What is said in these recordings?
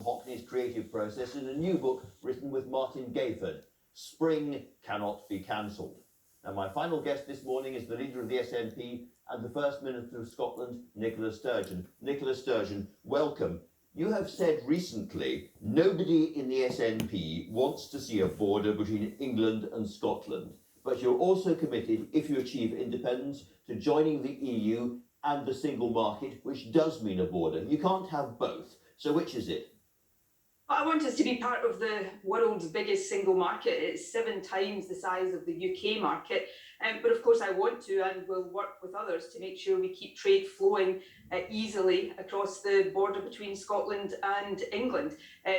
Hockney's creative process in a new book written with Martin Gayford, Spring Cannot Be Cancelled. Now, my final guest this morning is the leader of the SNP and the First Minister of Scotland, Nicola Sturgeon. Nicola Sturgeon, welcome. You have said recently nobody in the SNP wants to see a border between England and Scotland, but you're also committed, if you achieve independence, to joining the EU and the single market, which does mean a border. You can't have both. So which is it? I want us to be part of the world's biggest single market. It's 7 times the size of the UK market. But of course I want to and will work with others to make sure we keep trade flowing easily across the border between Scotland and England.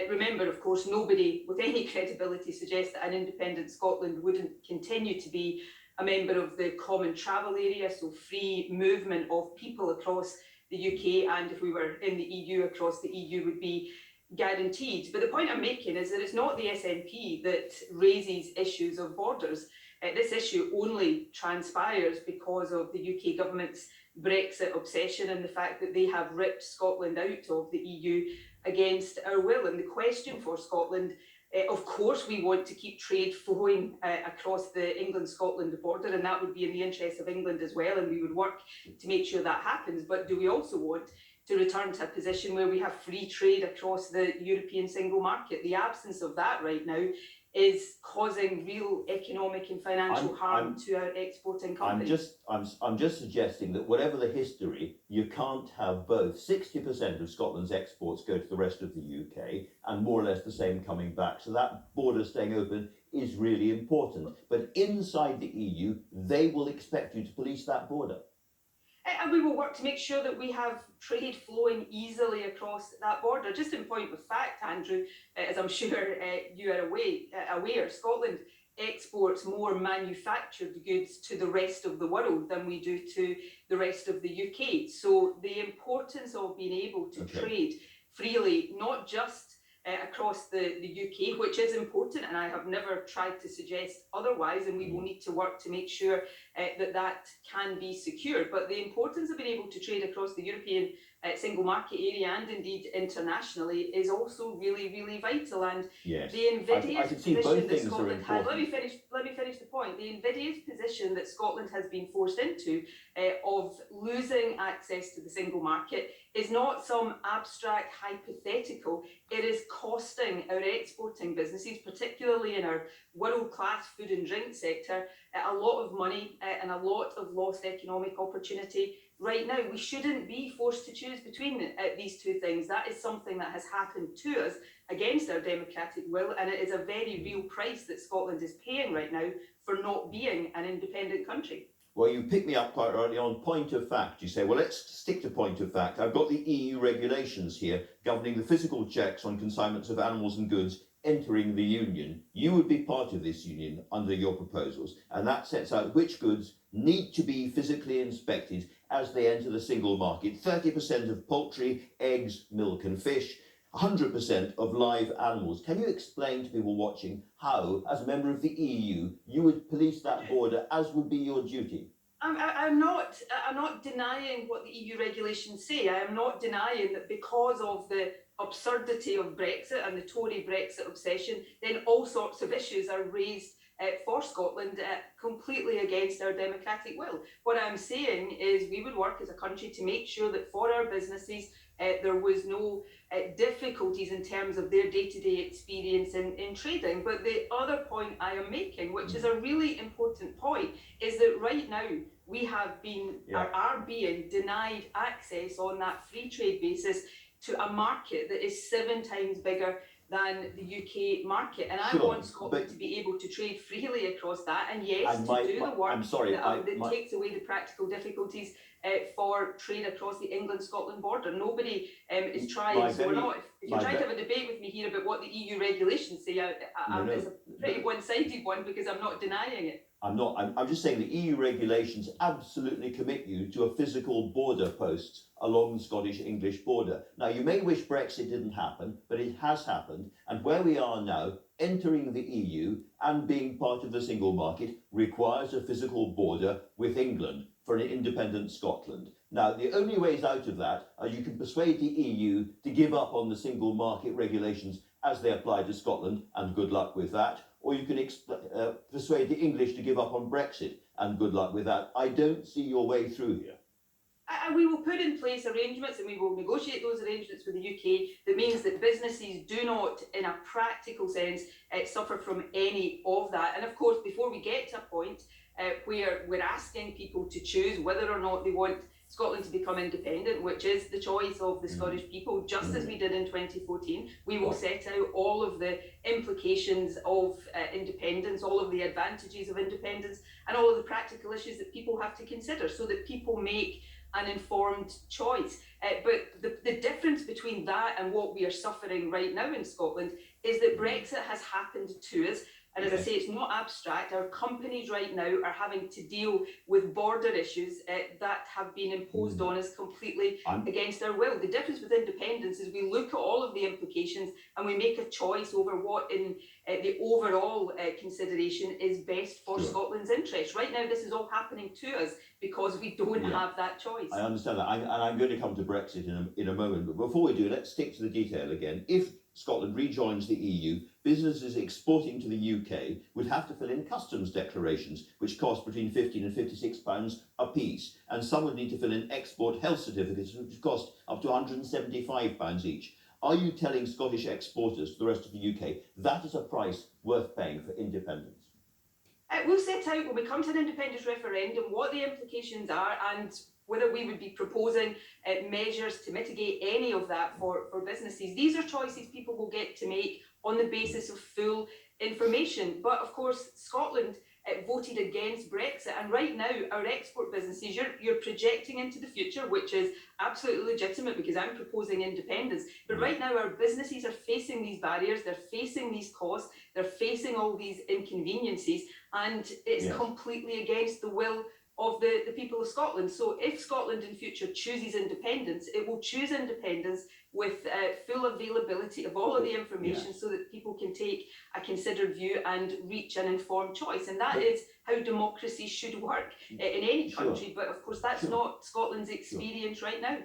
Remember, of course, nobody with any credibility suggests that an independent Scotland wouldn't continue to be a member of the common travel area, so free movement of people across the UK, and if we were in the EU, across the EU would be guaranteed. But the point I'm making is that it's not the SNP that raises issues of borders. This issue only transpires because of the UK government's Brexit obsession and the fact that they have ripped Scotland out of the EU against our will. And the question for Scotland, of course we want to keep trade flowing across the England-Scotland border, and that would be in the interest of England as well, and we would work to make sure that happens. But do we also want to return to a position where we have free trade across the European single market? The absence of that right now is causing real economic and financial harm to our exporting companies. I'm just suggesting that whatever the history, you can't have both. 60% of Scotland's exports go to the rest of the UK, and more or less the same coming back. So that border staying open is really important. But inside the EU, they will expect you to police that border. And we will work to make sure that we have trade flowing easily across that border. Just in point of fact, Andrew, as I'm sure you are aware, Scotland exports more manufactured goods to the rest of the world than we do to the rest of the UK. So the importance of being able to trade freely, not just across the UK, which is important, and I have never tried to suggest otherwise, and we will need to work to make sure that can be secured. But the importance of being able to trade across the European single market area and indeed internationally is also really, really vital. And the invidious position that Scotland had, let me finish the point. The invidious position that Scotland has been forced into of losing access to the single market is not some abstract hypothetical. It is costing our exporting businesses, particularly in our world-class food and drink sector, a lot of money and a lot of lost economic opportunity. Right now, we shouldn't be forced to choose between these two things. That is something that has happened to us against our democratic will, and it is a very real price that Scotland is paying right now for not being an independent country. Well, you picked me up quite early on point of fact. You say, well, let's stick to point of fact. I've got the EU regulations here governing the physical checks on consignments of animals and goods entering the union. You would be part of this union under your proposals, and that sets out which goods need to be physically inspected as they enter the single market. 30% of poultry, eggs, milk and fish, 100% of live animals. Can you explain to people watching how, as a member of the EU, you would police that border as would be your duty? I'm not denying what the EU regulations say. I am not denying that because of the absurdity of Brexit and the Tory Brexit obsession, then all sorts of issues are raised for Scotland completely against our democratic will. What I'm saying is we would work as a country to make sure that for our businesses there was no difficulties in terms of their day-to-day experience in trading. But the other point I am making, which is a really important point, is that right now we have been, are being denied access on that free trade basis to a market that is 7 times bigger than the UK market, and I want Scotland to be able to trade freely across that, and yes, to do the work that takes away the practical difficulties for trade across the England-Scotland border. Nobody is trying, so we're not, if you're trying to have a debate with me here about what the EU regulations say, it's a pretty one-sided one because I'm not denying it. I'm just saying the EU regulations absolutely commit you to a physical border post along the Scottish-English border. Now, you may wish Brexit didn't happen, but it has happened. And where we are now, entering the EU and being part of the single market requires a physical border with England for an independent Scotland. Now, the only ways out of that are you can persuade the EU to give up on the single market regulations as they apply to Scotland, and good luck with that, or you can persuade the English to give up on Brexit, and good luck with that. I don't see your way through here. And we will put in place arrangements, and we will negotiate those arrangements with the UK that means that businesses do not, in a practical sense, suffer from any of that. And of course, before we get to a point where we're asking people to choose whether or not they want Scotland to become independent, which is the choice of the Scottish people, just as we did in 2014, we will set out all of the implications of independence, all of the advantages of independence, and all of the practical issues that people have to consider so that people make an informed choice. But the difference between that and what we are suffering right now in Scotland is that Brexit has happened to us. And as I say, it's not abstract. Our companies right now are having to deal with border issues that have been imposed on us completely against our will. The difference with independence is we look at all of the implications and we make a choice over what in the overall consideration is best for Scotland's interests. Right now, this is all happening to us because we don't have that choice. I understand that. I'm going to come to Brexit in a moment. But before we do, let's stick to the detail again. If Scotland rejoins the EU, businesses exporting to the UK would have to fill in customs declarations, which cost between £15 and £56 a piece. And some would need to fill in export health certificates, which cost up to £175 each. Are you telling Scottish exporters to the rest of the UK that is a price worth paying for independence? We'll set out, when we come to an independence referendum, what the implications are and whether we would be proposing measures to mitigate any of that for businesses. These are choices people will get to make on the basis of full information. But of course, Scotland voted against Brexit, and right now our export businesses, you're projecting into the future, which is absolutely legitimate because I'm proposing independence. But right now our businesses are facing these barriers, they're facing these costs, they're facing all these inconveniences, and it's completely against the will of the people of Scotland. So if Scotland in future chooses independence, it will choose independence with full availability of all of the information so that people can take a considered view and reach an informed choice. And that is how democracy should work in any country. But of course, that's not Scotland's experience right now.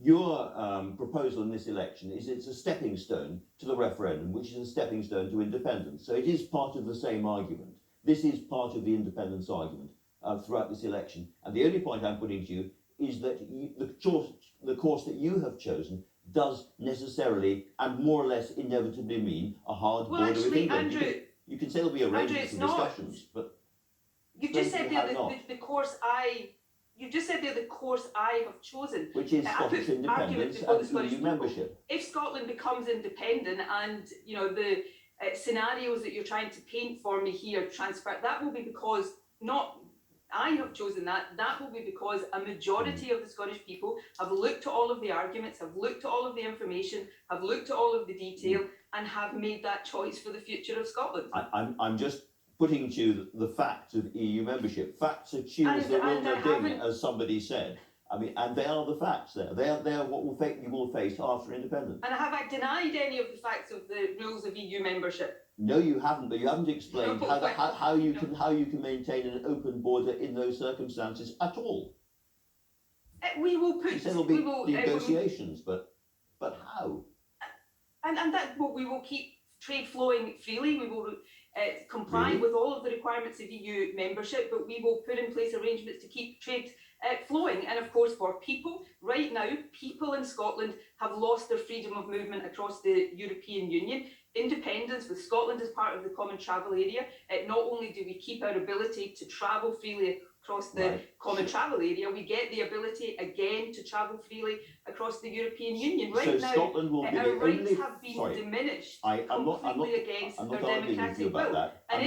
Your proposal in this election is it's a stepping stone to the referendum, which is a stepping stone to independence. So it is part of the same argument. This is part of the independence argument throughout this election. And the only point I'm putting to you is that the course that you have chosen does necessarily and more or less inevitably mean a hard border with England. Andrew, you can say there'll be arrangements and discussions, but you've just said there the course you've just said there the course I have chosen, which is Scottish independence and EU membership. If Scotland becomes independent, and you know the scenarios that you're trying to paint for me here transfer, that will be because not I have chosen that. That will be because a majority of the Scottish people have looked at all of the arguments, have looked at all of the information, have looked at all of the detail, and have made that choice for the future of Scotland. I'm just putting to you the facts of EU membership. Facts accuse the real ding, as somebody said. I mean, and they are the facts there. They are what you will face after independence. And have I denied any of the facts of the rules of EU membership? No, you haven't. But you haven't explained how you can maintain an open border in those circumstances at all. We will put. You said there'll be negotiations, but how? And that we will keep trade flowing freely. We will comply with all of the requirements of EU membership, but we will put in place arrangements to keep trade flowing. And of course, for people, right now, people in Scotland have lost their freedom of movement across the European Union. Independence with Scotland as part of the common travel area, not only do we keep our ability to travel freely across the common travel area, we get the ability again to travel freely across the European Union. Right now, Scotland will be our rights have been diminished completely against our democratic will. And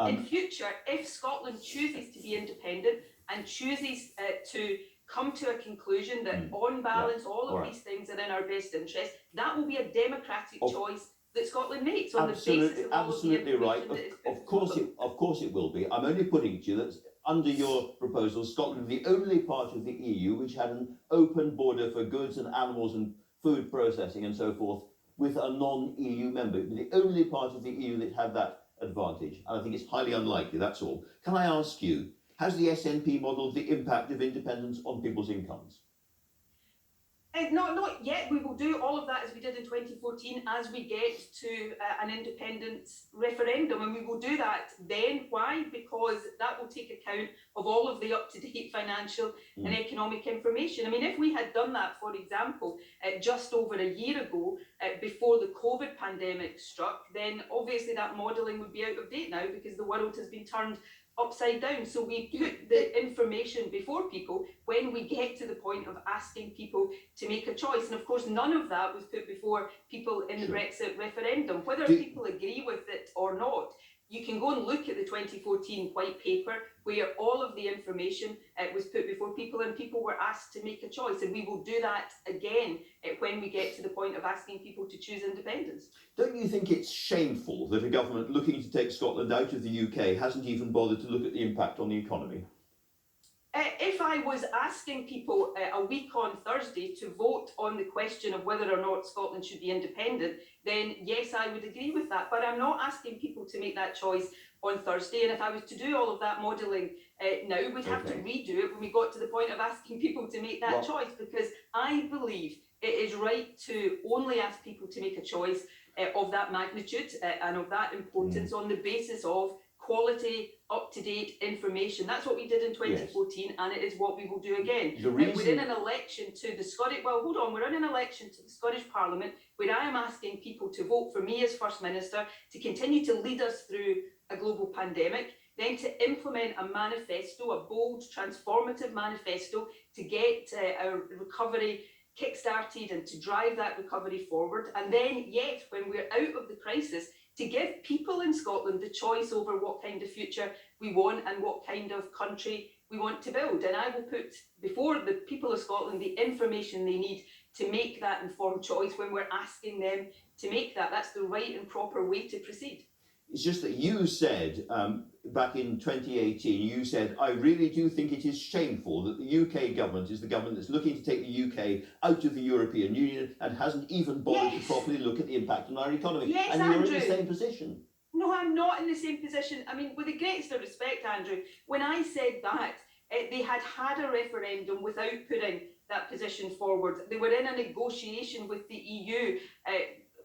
in future, if Scotland chooses to be independent and chooses to come to a conclusion that on balance all of these things are in our best interest, that will be a democratic choice that Scotland makes on the basis of all of the information that is put forward. Of course it will be. I'm only putting to you that under your proposal, Scotland is the only part of the EU which had an open border for goods and animals and food processing and so forth with a non-EU member. The only part of the EU that had that advantage. And I think it's highly unlikely, that's all. Can I ask you, Has the SNP modelled the impact of independence on people's incomes? Not yet. We will do all of that as we did in 2014 as we get to an independence referendum, and we will do that then. Why? Because that will take account of all of the up-to-date financial and economic information. I mean, if we had done that, for example, just over a year ago, before the COVID pandemic struck, then obviously that modelling would be out of date now because the world has been turned upside down. So we put the information before people when we get to the point of asking people to make a choice. And of course, none of that was put before people in the Brexit referendum. Whether people agree with it or not, you can go and look at the 2014 white paper where all of the information was put before people and people were asked to make a choice. And we will do that again when we get to the point of asking people to choose independence. Don't you think it's shameful that a government looking to take Scotland out of the UK hasn't even bothered to look at the impact on the economy? If I was asking people a week on Thursday to vote on the question of whether or not Scotland should be independent, then yes, I would agree with that. But I'm not asking people to make that choice on Thursday. And if I was to do all of that modelling now, we'd have to redo it when we got to the point of asking people to make that choice, because I believe it is right to only ask people to make a choice of that magnitude and of that importance on the basis of quality, up-to-date information. That's what we did in 2014, and it is what we will do again. We're in an election to the Scottish, we're in an election to the Scottish Parliament where I am asking people to vote for me as First Minister to continue to lead us through a global pandemic, then to implement a manifesto, a bold, transformative manifesto to get our recovery kick-started and to drive that recovery forward. And then, yet, when we're out of the crisis, to give people in Scotland the choice over what kind of future we want and what kind of country we want to build. And I will put before the people of Scotland the information they need to make that informed choice when we're asking them to make that. That's the right and proper way to proceed. It's just that you said back in 2018, you said, I really do think it is shameful that the UK government is the government that's looking to take the UK out of the European Union and hasn't even bothered to properly look at the impact on our economy. Yes, and Andrew. you're in the same position. No, I'm not in the same position. I mean, with the greatest of respect, Andrew, when I said that, they had a referendum without putting that position forward. They were in a negotiation with the EU,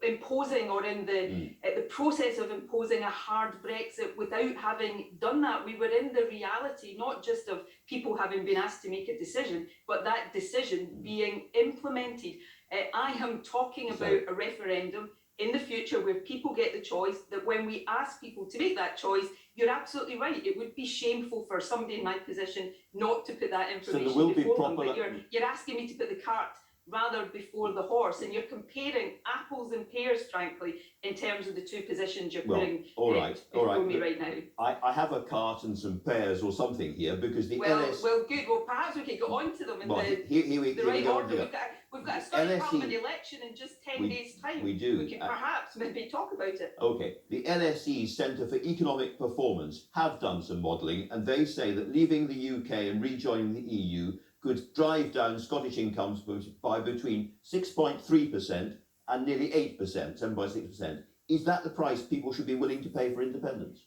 imposing or in the process of imposing a hard Brexit without having done that. We were in the reality not just of people having been asked to make a decision, but that decision being implemented. I am talking about a referendum in the future where people get the choice, that when we ask people to make that choice, you're absolutely right. It would be shameful for somebody in my position not to put that information before them. But you're asking me to put the cart rather before the horse, and you're comparing apples and pears, frankly, in terms of the two positions you're putting before me right now. I have a cart and some pears or something here because the LS... Well, good. Well, perhaps we could get on to them in the right order. We've got a Scottish Parliament election in just 10 days' time. We do. We could perhaps maybe talk about it. Okay. The LSE's Centre for Economic Performance have done some modelling, and they say that leaving the UK and rejoining the EU could drive down Scottish incomes by between 6.3% and nearly 8%, 7.6%. Is that the price people should be willing to pay for independence?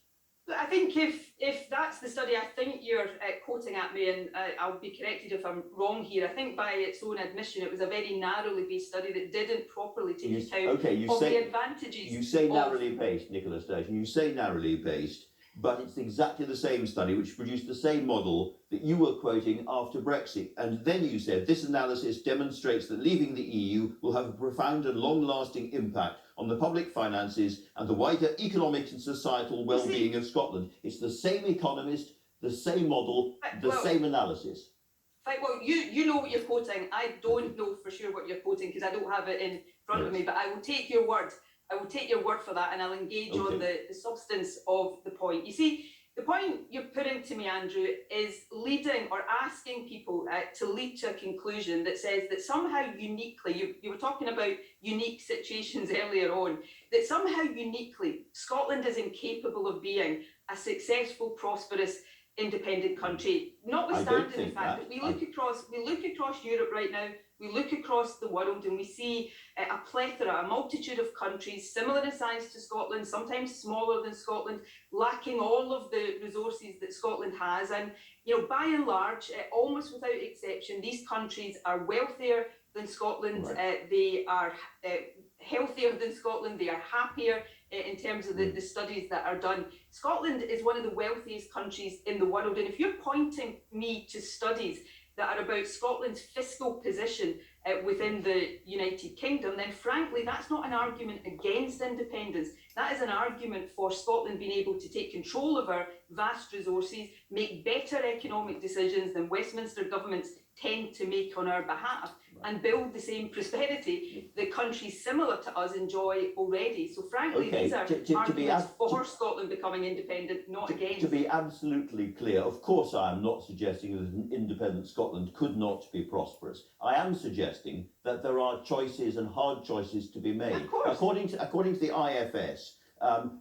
I think if that's the study, I think you're quoting at me, and I'll be corrected if I'm wrong here. I think by its own admission, it was a very narrowly based study that didn't properly take account of the advantages. You say narrowly based, Nicola Sturgeon. You say narrowly based, but it's exactly the same study which produced the same model that you were quoting after Brexit. And then you said this analysis demonstrates that leaving the EU will have a profound and long-lasting impact on the public finances and the wider economic and societal well-being of Scotland. It's the same economist, the same model, the same analysis. Well, you know what you're quoting. I don't know for sure what you're quoting because I don't have it in front of me, but I will take your word. I will take your word for that, and I'll engage on the substance of the point. You see, the point you're putting to me, Andrew, is leading or asking people to lead to a conclusion that says that somehow uniquely, you were talking about unique situations earlier on, that somehow uniquely Scotland is incapable of being a successful, prosperous, independent country, notwithstanding the fact that we look across Europe right now, we look across the world and we see a plethora, a multitude of countries similar in size to Scotland, sometimes smaller than Scotland, lacking all of the resources that Scotland has. And, you know, by and large, almost without exception, these countries are wealthier than Scotland. Right. They are healthier than Scotland. They are happier in terms of the studies that are done. Scotland is one of the wealthiest countries in the world. And if you're pointing me to studies that are about Scotland's fiscal position within the United Kingdom, then frankly, that's not an argument against independence. That is an argument for Scotland being able to take control of our vast resources, make better economic decisions than Westminster governments tend to make on our behalf, and build the same prosperity that countries similar to us enjoy already. So frankly, these are arguments for Scotland becoming independent, not against. To be absolutely clear, of course I am not suggesting that an independent Scotland could not be prosperous. I am suggesting that there are choices and hard choices to be made. Of course. According to the IFS,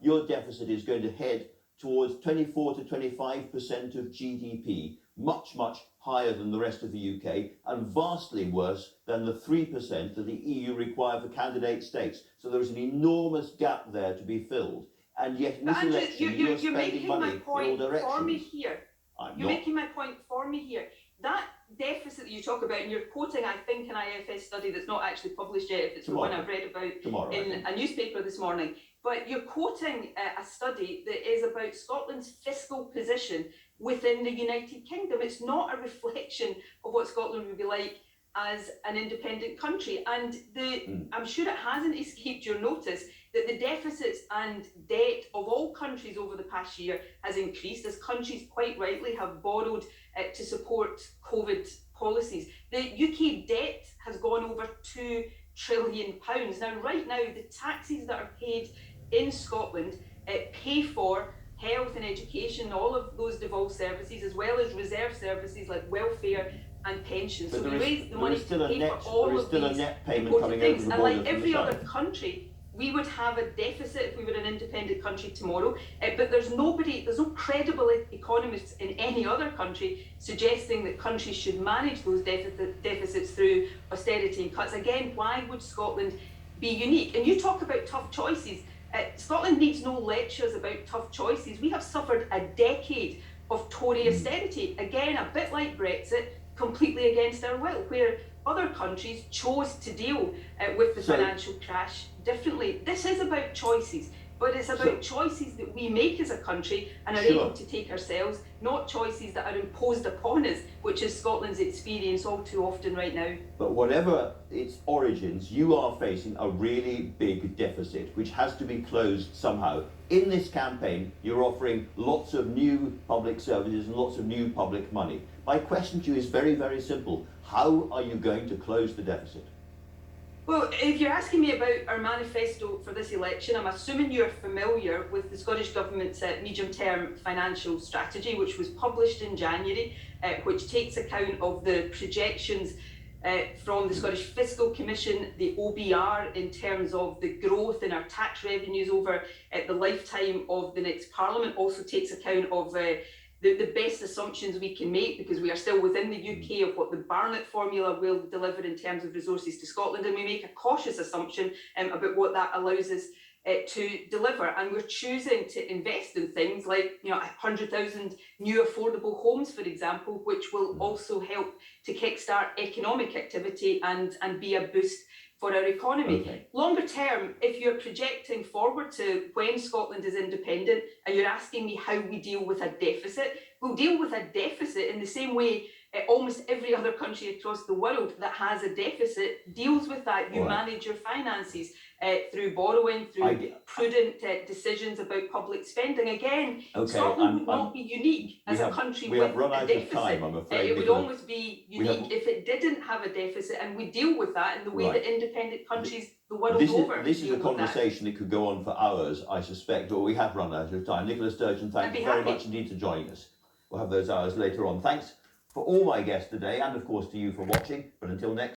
your deficit is going to head towards 24 to 25% of GDP, much higher than the rest of the UK, and vastly worse than the 3% that the EU require for candidate states. So there is an enormous gap there to be filled. And yet in this election, you're spending money in all directions. For me here. You're making my point for me here. That deficit that you talk about, and you're quoting, I think, an IFS study that's not actually published yet, if it's the one I've read about in a newspaper this morning. But you're quoting a study that is about Scotland's fiscal position within the United Kingdom. It's not a reflection of what Scotland would be like as an independent country. And I'm sure it hasn't escaped your notice that the deficits and debt of all countries over the past year has increased, as countries quite rightly have borrowed to support COVID policies. The UK debt has gone over £2 trillion. Now, right now, the taxes that are paid in Scotland pay for health and education, all of those devolved services, as well as reserve services like welfare and pensions. So we raise the money to pay for all of these important things. And like every other country, we would have a deficit if we were an independent country tomorrow. But there's no credible economists in any other country suggesting that countries should manage those deficits through austerity and cuts. Again, why would Scotland be unique? And you talk about tough choices. Scotland needs no lectures about tough choices. We have suffered a decade of Tory austerity. Again, a bit like Brexit, completely against our will, where other countries chose to deal with the financial crash differently. This is about choices, but it's about choices that we make as a country and are able to take ourselves, not choices that are imposed upon us, which is Scotland's experience all too often right now. But whatever its origins, you are facing a really big deficit, which has to be closed somehow. In this campaign, you're offering lots of new public services and lots of new public money. My question to you is very, very simple. How are you going to close the deficit? Well, if you're asking me about our manifesto for this election, I'm assuming you're familiar with the Scottish Government's medium-term financial strategy, which was published in January, which takes account of the projections from the Scottish Fiscal Commission, the OBR, in terms of the growth in our tax revenues over the lifetime of the next Parliament, also takes account of the best assumptions we can make, because we are still within the UK, of what the Barnett formula will deliver in terms of resources to Scotland, and we make a cautious assumption about what that allows us to deliver. And we're choosing to invest in things like 100,000 new affordable homes, for example, which will also help to kickstart economic activity and be a boost for our economy. Okay. Longer term, if you're projecting forward to when Scotland is independent and you're asking me how we deal with a deficit, we'll deal with a deficit in the same way almost every other country across the world that has a deficit deals with that. You manage your finances through borrowing, through prudent decisions about public spending. Again, Scotland would not be unique as a country with a deficit. Time, I'm afraid, it would almost be unique if it didn't have a deficit, and we deal with that in the way that independent countries the world over. This is a conversation that could go on for hours, I suspect, but we have run out of time. Nicola Sturgeon, thank you very much indeed for joining us. We'll have those hours later on. Thanks for all my guests today, and of course to you for watching. But until next